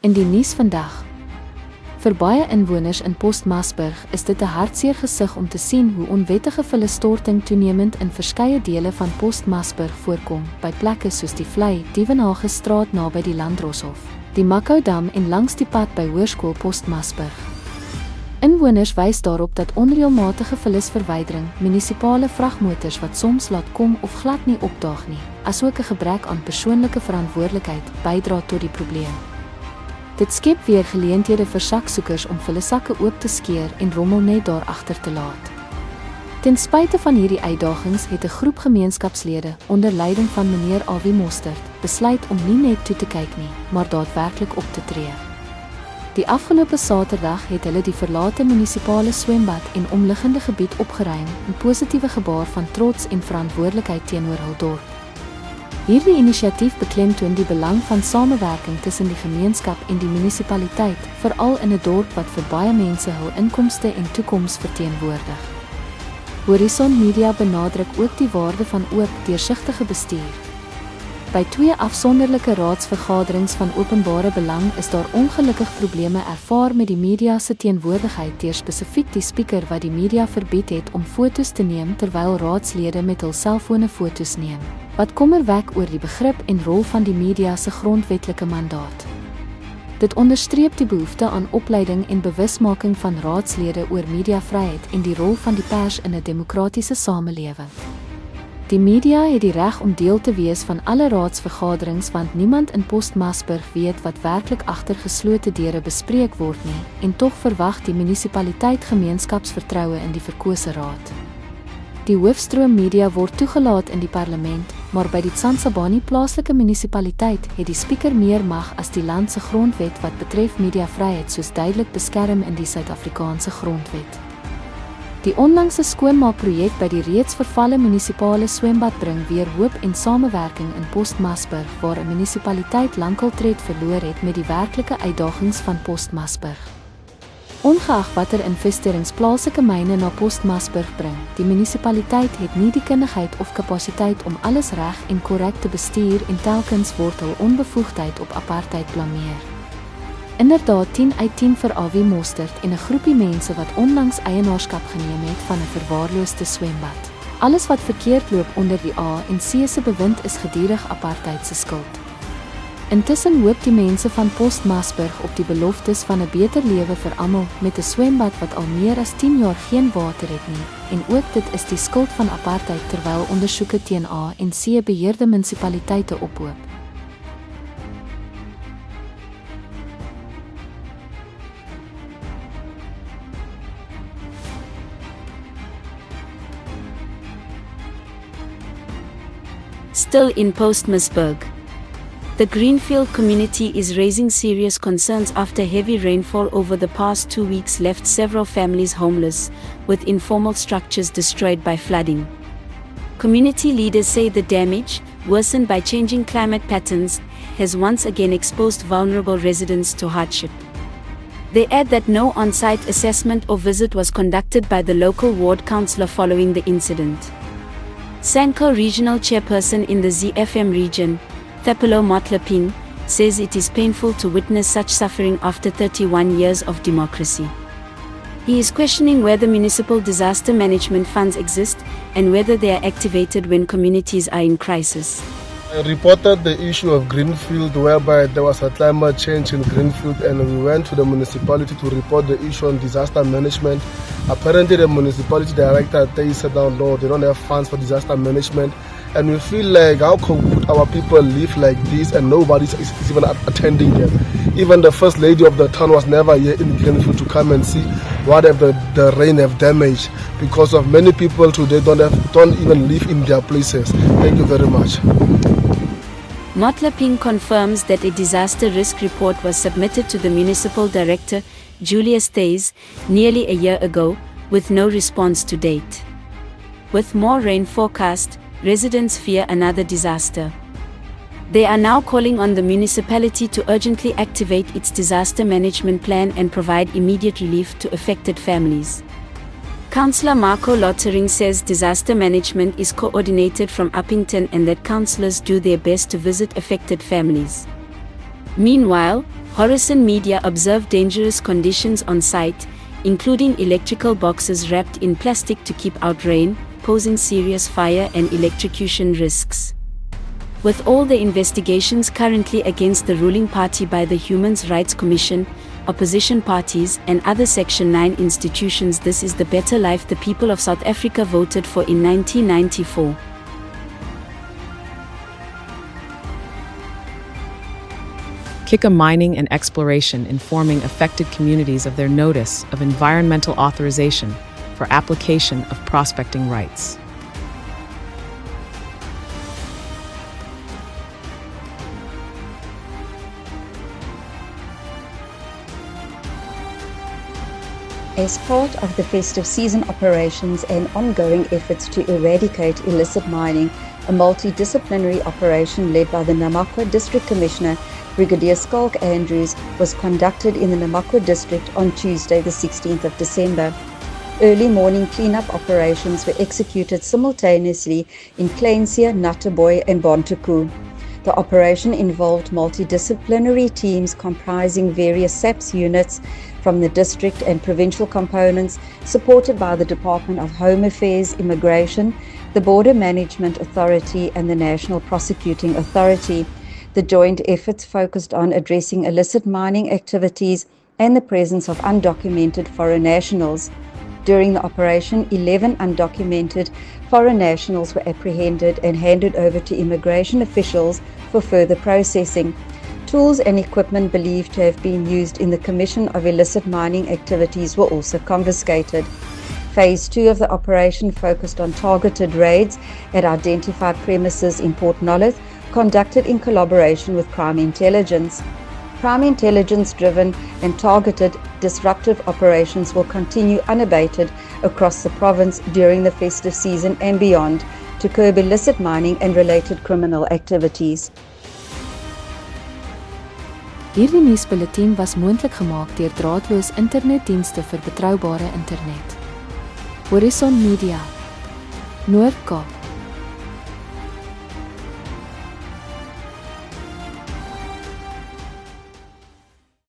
In die nuus vandag. Vir baie inwoners in Postmasburg is dit 'n hartseer gesig om te sien hoe onwettige vullestorting toenemend in verskeie dele van Postmasburg voorkom, by plekke soos die Vlei, Dievenhagestraat naby die Landdroshof, die Makoudam en langs die pad by Hoërskool Postmasburg. Inwoners wys daarop dat onreëlmatige vullisverwydering, munisipale vragmotors wat soms laat kom of glad nie opdaag nie, asook 'n gebrek aan persoonlike verantwoordelikheid bydra tot die probleem. Dit skep weer geleenthede vir saksoekers om vullissakke oop te skeer en rommel net daar agter te laat. Ten spyte van hierdie uitdagings het 'n groep gemeenskapslede onder leiding van meneer Awie Mostert besluit om nie net toe te kyk nie, maar daadwerklik op te tree. Die afgelope Saterdag het hulle die verlate munisipale swembad en omliggende gebied opgeruim, 'n positiewe gebaar van trots en verantwoordelikheid teenoor hul dorp. Hierdie inisiatief beklemtoon die belang van samewerking tussen die gemeenskap en die munisipaliteit, veral in 'n dorp wat vir baie mense hul inkomste en toekoms verteenwoordig. Horizon Media benadruk ook die waarde van oop, deursigtige bestuur. By 2 afsonderlike raadsvergaderings van openbare belang is daar ongelukkig probleme ervaar met die media se teenwoordigheid deur spesifiek die spreker wat die media verbied het om fotos te neem terwyl raadslede met hul selfone fotos neem, wat kommer wek oor die begrip en rol van die media se grondwetlike mandaat. Dit onderstreep die behoefte aan opleiding en bewusmaking van raadslede oor mediavryheid en die rol van die pers in 'n demokratiese samelewing. Die media het die reg om deel te wees van alle raadsvergaderings want niemand in Postmasburg weet wat werklik agter geslote deure bespreek word nie, en tog verwag die munisipaliteit gemeenskapsvertroue in die verkose raad. Die hoofstroom media word toegelaat in die parlement, maar by die Tsansabani plaaslike munisipaliteit het die spreker meer mag as die land se grondwet wat betref mediavryheid soos duidelik beskerm in die Suid-Afrikaanse grondwet. Die onlangse skoonmaakprojek by die reeds vervalle munisipale swembad bring weer hoop en samewerking in Postmasburg waar 'n munisipaliteit lankal tred verloor het met die werklike uitdagings van Postmasburg. Ongeag watter investerings plaaslike myne na Postmasburg bring, die munisipaliteit het nie die kundigheid of kapasiteit om alles reg en korrek te bestuur en telkens word hul onbevoegdheid op apartheid blameer. Inderdaad 10 uit 10 vir Awie Mostert en 'n groepie mense wat onlangs eienaarskap geneem het van 'n verwaarloosde swembad. Alles wat verkeerd loop onder die A en C se bewind is gedurig apartheid se skuld. Intussen hoop die mense van Postmasburg op die beloftes van 'n beter lewe vir almal met 'n swembad wat al meer as 10 jaar geen water het nie, en ook dit is die skuld van apartheid terwyl ondersoeke teen A en C beheerde munisipaliteite ophoop. Still in Postmasburg. The Greenfield community is raising serious concerns after heavy rainfall over the past 2 weeks left several families homeless, with informal structures destroyed by flooding. Community leaders say the damage, worsened by changing climate patterns, has once again exposed vulnerable residents to hardship. They add that no on-site assessment or visit was conducted by the local ward councillor following the incident. Sanko Regional Chairperson in the ZFM region, Thapelo Motlaping, says it is painful to witness such suffering after 31 years of democracy. He is questioning whether municipal disaster management funds exist and whether they are activated when communities are in crisis. I reported the issue of Greenfield whereby there was a climate change in Greenfield and we went to the municipality to report the issue on disaster management. Apparently the municipality director they said down no, they don't have funds for disaster management, and we feel like how could our people live like this and nobody is even attending them. Even the first lady of the town was never here in Greenfield to come and see what have the rain have damaged, because of many people today don't even live in their places. Thank you very much. Motlaping confirms that a disaster risk report was submitted to the municipal director, Julius Thays, nearly a year ago, with no response to date. With more rain forecast, residents fear another disaster. They are now calling on the municipality to urgently activate its disaster management plan and provide immediate relief to affected families. Councillor Marco Lottering says disaster management is coordinated from Uppington and that councillors do their best to visit affected families. Meanwhile, Horizon Media observed dangerous conditions on site, including electrical boxes wrapped in plastic to keep out rain, posing serious fire and electrocution risks. With all the investigations currently against the ruling party by the Human Rights Commission, opposition parties, and other Section 9 institutions, this is the better life the people of South Africa voted for in 1994. Kika Mining and Exploration informing affected communities of their notice of environmental authorization for application of prospecting rights. As part of the festive season operations and ongoing efforts to eradicate illicit mining, a multidisciplinary operation led by the Namakwa District Commissioner, Brigadier Skalk Andrews, was conducted in the Namakwa District on Tuesday, the 16th of December. Early morning cleanup operations were executed simultaneously in Kleinsia, Nattaboy and Bontuku. The operation involved multidisciplinary teams comprising various SAPS units from the district and provincial components, supported by the Department of Home Affairs, Immigration, the Border Management Authority and the National Prosecuting Authority. The joint efforts focused on addressing illicit mining activities and the presence of undocumented foreign nationals. During the operation, 11 undocumented foreign nationals were apprehended and handed over to immigration officials for further processing. Tools and equipment believed to have been used in the commission of illicit mining activities were also confiscated. Phase 2 of the operation focused on targeted raids at identified premises in Port Nolloth, conducted in collaboration with Crime Intelligence. Crime Intelligence-driven and targeted disruptive operations will continue unabated across the province during the festive season and beyond to curb illicit mining and related criminal activities. Hierdie nuusbulletin was moontlik gemaak deur draadloos internetdienste vir betroubare internet. Horizon Media, Noord-Kaap.